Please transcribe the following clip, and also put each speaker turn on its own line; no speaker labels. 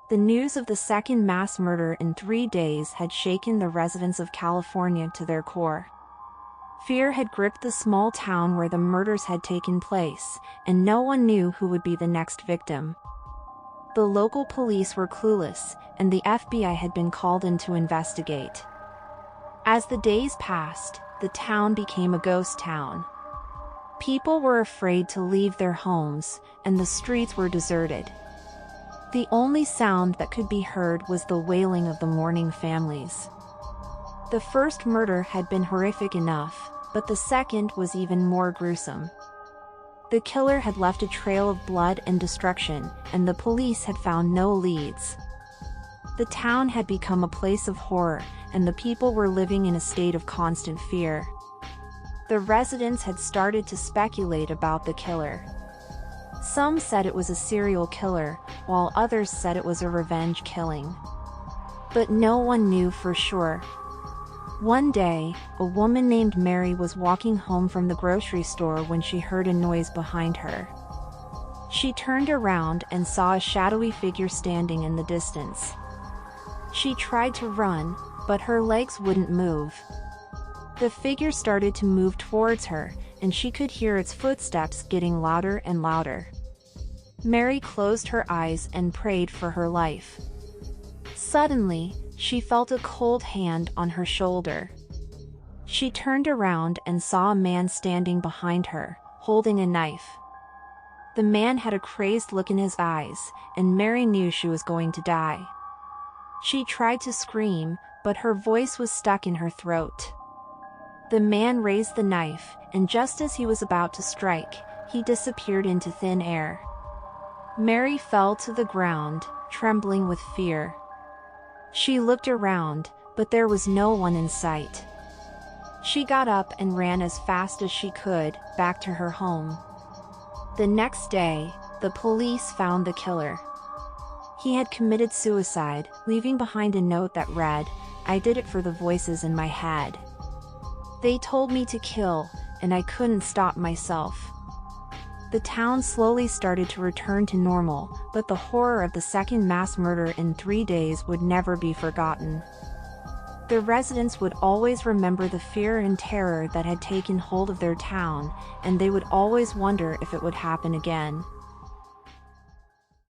The news of the second mass murder in 3 days had shaken the residents of California to their core. Fear had gripped the small town where the murders had taken place, and no one knew who would be the next victim. The local police were clueless, and the FBI had been called in to investigate. As the days passed, the town became a ghost town. People were afraid to leave their homes, and the streets were deserted. The only sound that could be heard was the wailing of the mourning families. The first murder had been horrific enough, but the second was even more gruesome. The killer had left a trail of blood and destruction, and the police had found no leads. The town had become a place of horror, and the people were living in a state of constant fear. The residents had started to speculate about the killer. Some said it was a serial killer, while others said it was a revenge killing. But no one knew for sure. One day, a woman named Mary was walking home from the grocery store when she heard a noise behind her. She turned around and saw a shadowy figure standing in the distance. She tried to run, but her legs wouldn't move. The figure started to move towards her, and she could hear its footsteps getting louder and louder. Mary closed her eyes and prayed for her life. Suddenly, she felt a cold hand on her shoulder. She turned around and saw a man standing behind her, holding a knife. The man had a crazed look in his eyes, and Mary knew she was going to die. She tried to scream, but her voice was stuck in her throat. The man raised the knife, and just as he was about to strike, he disappeared into thin air. Mary fell to the ground, trembling with fear. She looked around, but there was no one in sight. She got up and ran as fast as she could, back to her home. The next day, the police found the killer. He had committed suicide, leaving behind a note that read, "I did it for the voices in my head. They told me to kill, and I couldn't stop myself." The town slowly started to return to normal, but the horror of the second mass murder in 3 days would never be forgotten. The residents would always remember the fear and terror that had taken hold of their town, and they would always wonder if it would happen again.